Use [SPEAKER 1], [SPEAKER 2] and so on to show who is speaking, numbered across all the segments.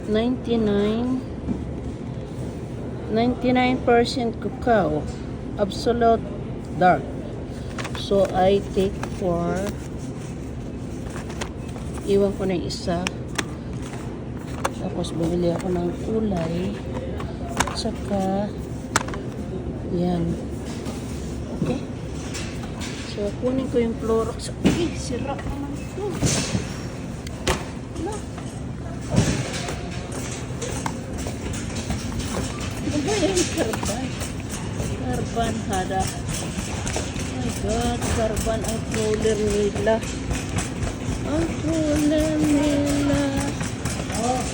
[SPEAKER 1] 99 99% cacao, absolute dark. So I take for, iwan ko na yung isa, tapos bumili ako ng kulay, tsaka yan. Okay, so kunin ko yung Clorox. Sira naman ito. Wala. Ano yung Karban hada. Oh my god, Karban ang cooler nila. Ang cooler nila.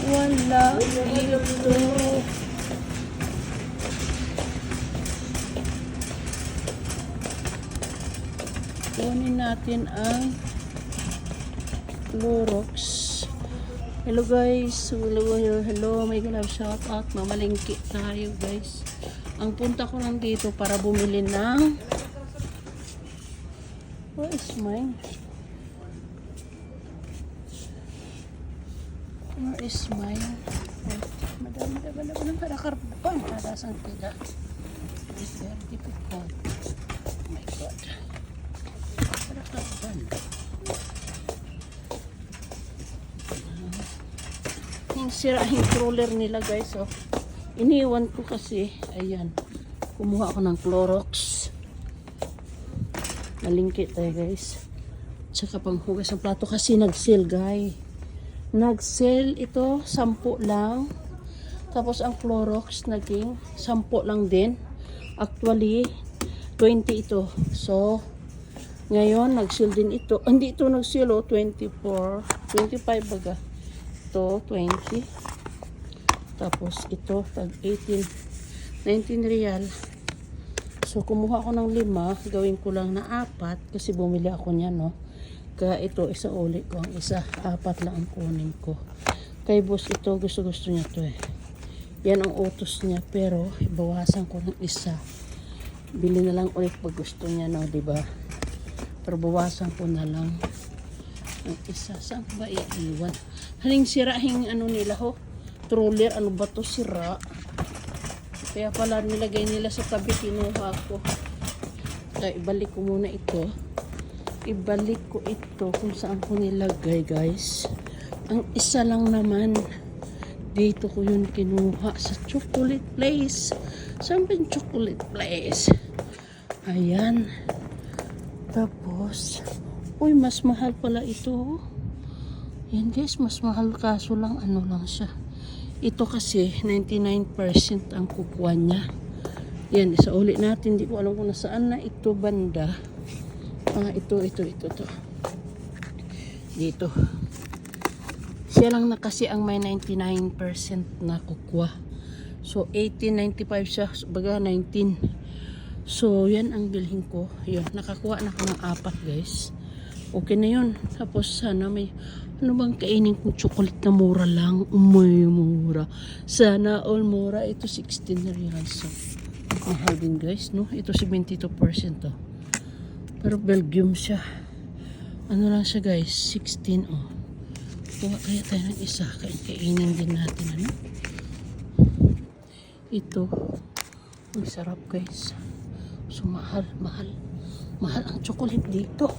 [SPEAKER 1] Wala ito. Kunin natin ang Clorox. Hello guys, hello, may galab shout out, mamalingki tayo guys. Ang punta ko lang dito para bumili ng, what is mine? Where is mine? Madami ng karakarpan, hadasang tila. It's very difficult. Oh my god. Karakarpan. Yung sira yung crawler nila guys, oh. Iniwan ko kasi, ayan, kumuha ako ng Clorox, malingkit tayo guys, tsaka panghugas ng plato kasi nag-sale guys, nag-sale ito 10 lang, tapos ang Clorox naging 10 lang din, actually 20 ito. So ngayon nag-sale din ito, hindi ito nag-sale, oh, 24 25 baga, ito 20, tapos ito tag 18 19 real. So kumuha ako ng 5, gawin ko lang na 4 kasi bumili ako niya, no. Kaya ito isa ulit ko, ang isa 4 lang ang kunin ko. Kay boss ito gusto niya to eh. Yan ang utos niya, pero ibawasan ko ng isa. Bili na lang ulit pag gusto niya, no, di ba? Pero bawasan ko na lang ang isa. Saan ba iiwan? Haling sirahing ano nila, ho, troller, ano ba to, sira. Kaya pala nilagay nila sa tabi, kinuha ko. Kaya ibalik ko muna ito. Ibalik ko ito kung saan ko nilagay guys. Ang isa lang naman, dito ko yun kinuha sa chocolate place. Saan ba yung chocolate place? Ayan. Tapos, uy, mas mahal pala ito. Yan guys, mas mahal, kaso lang ano lang siya. Ito kasi 99% ang kukuha niya. Yan, isa ulit natin. Hindi ko alam kung nasaan na ito banda. Ito to. Dito. Siya lang na kasi ang may 99% na kukuha. So 18.95 siya, baga 19. So yan ang bilhin ko. Yun, nakakuha na ako ng 4 guys. Okay na yun. Tapos sana may, ano bang kainin kong chocolate na mura lang? Umay, mura. Sana all mura. Ito 16 na real. So, mahal din guys, no? Ito 72% to. Pero Belgium siya. Ano lang siya guys? 16, oh. Kuha kaya tayo ng isa. Kainin din natin, ano? Ito. Ang sarap guys. So, mahal ang chocolate dito.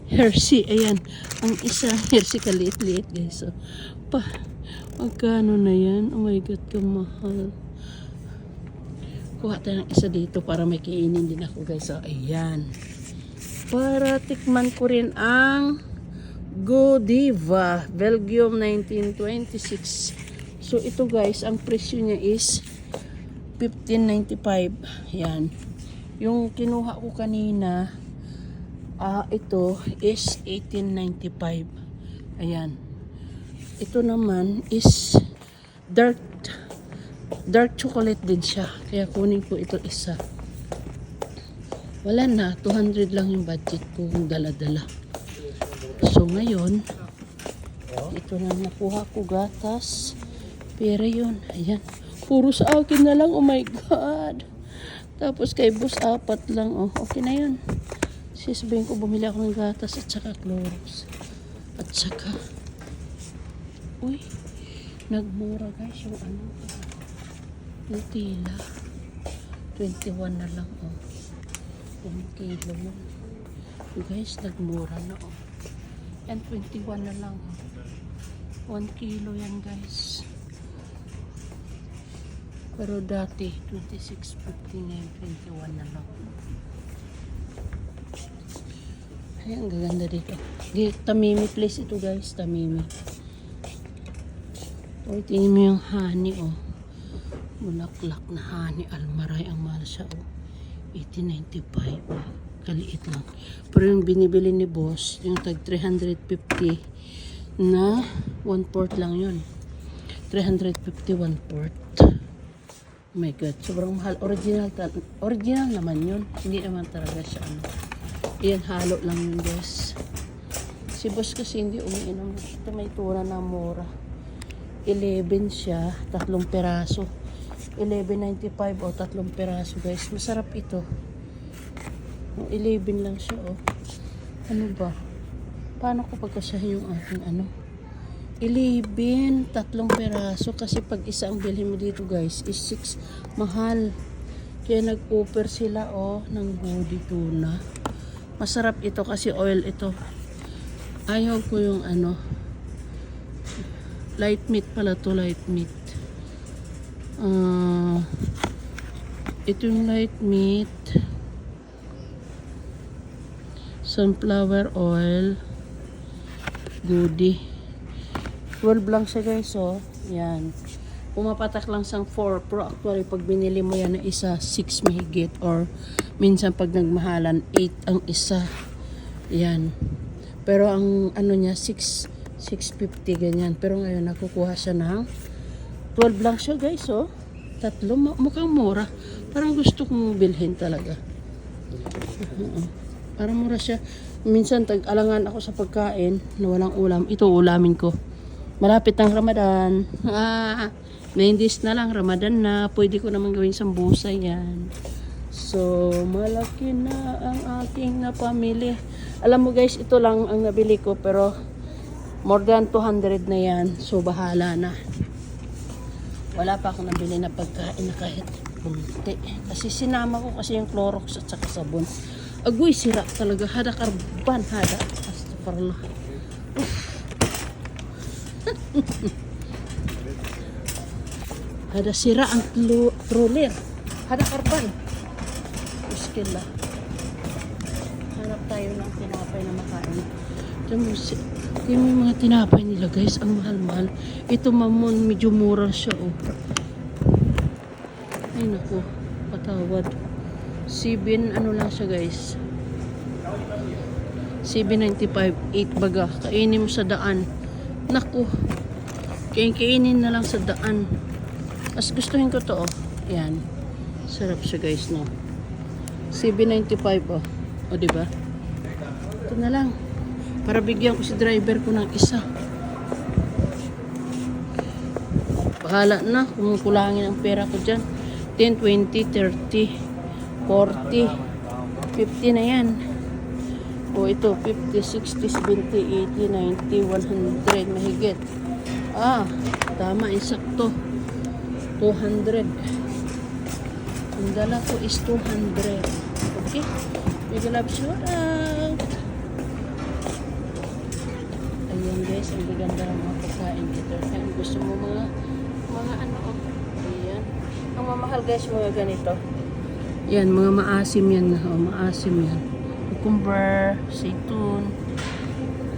[SPEAKER 1] Hershey, ayan. Ang isa, Hershey kaliit-liit guys. So, magkano na yan? Oh my god, kamahal. Kuha tayo ng isa dito para may kainin din ako guys. So, ayan. Para tikman ko rin ang Godiva Belgium 1926. So, ito guys, ang presyo niya is 15.95. Ayan. Yung kinuha ko kanina, ito is 18.95. Ayan. Ito naman is dark chocolate din siya. Kaya kunin ko ito isa. Wala na, 200 lang yung budget ko kung dala-dala. So ngayon, ito na nakuha ko gatas. Pera yun. Ayan. Puro sa akin na lang. Oh my God. Tapos kay boss 4 lang. Oh, okay na yun. Sabihin ko, bumili ako ng gatas at saka Clorox. At saka, uy, Nagmura guys yung ano, Nutella. 21 na lang oh. 1 kilo yun. So guys, nagmura na oh. Yan 21 na lang oh. 1 kilo yan guys. Pero dati 26.59, 21 na lang. Ay, ang gaganda dito. Tamimi place ito guys, Tamimi. O, tingin mo yung honey oh. Bulaklak na honey, almaray, ang mahal siya oh. 18.95 oh. Kaliit lang. Pero yung binibili ni boss, yung tag 350 na 1/4 lang yun. 350 1/4. Oh my god, sobrang mahal. Original naman yun. Hindi naman talaga siya ano. Iyan, halo lang yun guys. Si boss kasi hindi umiinom. Ito may tura na mura. 11 siya, 3 peraso. 11.95 o 3 peraso guys. Masarap ito. 11 lang siya oh. Ano ba? Paano ko pagkasahin yung aking ano? 11, 3 peraso. Kasi pag isa ang bilhin mo dito guys is 6. Mahal. Kaya nag-offer sila oh ng body tuna. Masarap ito kasi oil ito. Ayaw ko yung ano. Light meat pala to, light meat. Ito yung light meat. Sunflower oil. Goody. 12 lang siya guys, oh. Yan. Pumapatak lang sang 4. Pero actually, pag binili mo yan na isa, 6 mahigit. Or minsan pag nagmahalan, 8 ang isa. Yan. Pero ang ano niya, 650 ganyan. Pero ngayon, nakukuha siya ng 12 lang siya guys, oh. 3. Mukhang mura. Parang gusto kong bilhin talaga. Parang mura siya. Minsan, tag-alangan ako sa pagkain na walang ulam. Ito, ulamin ko. Malapit ang Ramadan. Main dish na lang. Ramadan na. Pwede ko naman gawin sambusa yan. So, malaki na ang aking napamili. Alam mo guys, ito lang ang nabili ko. Pero, more than 200 na yan. So, bahala na. Wala pa akong nabili na pagkain na kahit bunti. Kasi sinama ko kasi yung Clorox at saka sabon. Agoy, sira talaga. Hada karban, hada. Astagfirullah. Hada sira ang troller. Hada karban. Muskil lang. Hanap tayo ng tinapay na makain. Yung mga tinapay nila guys, ang mahal-mahal. Ito mamon, medyo mura siya oh. Ay naku, patawad. 7, ano lang siya guys. 7.95, 8 baga. Kainin mo sa daan. Naku, kainin na lang sa daan. Mas gustuhin ko to oh. Yan. Sarap siya guys no. 7.95 oh. O diba? Ito na lang. Para bigyan ko si driver ko ng isa. Bahala na kung kulangin ang pera ko dyan. 10, 20, 30, 40, 50 na yan. O ito, 50, 60, 70, 80, 90, 100, mahigit. Tama, insakto. 200. Ang dala ko is 200. Okay? Big love, shout out. Ayan guys, ang gaganda ng mga pagkain dito. Kaya gusto mo mga ano, ayan. Ang mamahal guys, mga ganito. Yan, mga maasim yan. Maasim yan. Cucumber, seitun.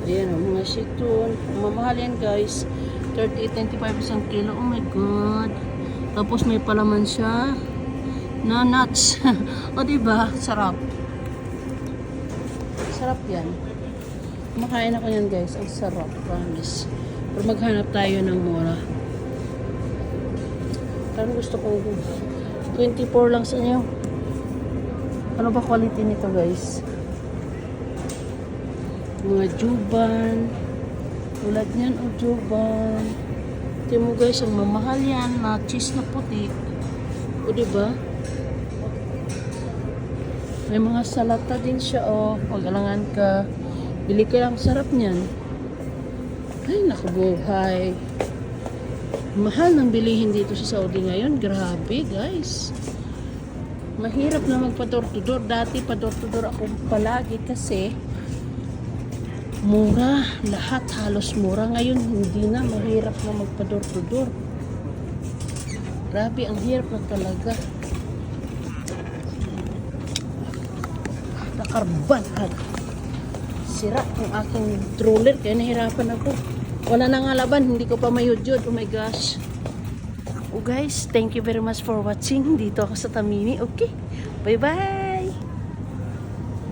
[SPEAKER 1] Ayan, mga seitun. Ang mamahal yan guys. 38.95 isang kilo. Oh my god. Tapos may palaman siya na nuts. O diba? Sarap. Sarap yan. Makain ako yan guys. Ang sarap. Promise. Pero maghanap tayo ng mura. Parang gusto ko 24 lang sa inyo. Ano ba quality nito guys? Mga juban. Tulad niyan o juban. Tingnan mo guys, ang mamahal yan na cheese na puti. O diba? May mga salata din siya o. Pag-alangan ka. Bili ka lang, sarap niyan. Ay, nakabuhay. Mahal ng bilihin dito sa Saudi ngayon. Grabe, guys. Mahirap na magpa-door-to-door. Dati pa-door-to-door ako palagi kasi mura. Lahat halos mura. Ngayon, hindi na. Mahirap na magpa-door-to-door. Grabe, ang hirap na talaga. Nakarban. Sira ang aking stroller. Kaya nahirapan ako. Wala na nga laban. Hindi ko pa mayudyod. Oh my gosh. Oh guys, thank you very much for watching. Dito ako sa Tamimi. Okay. Bye-bye.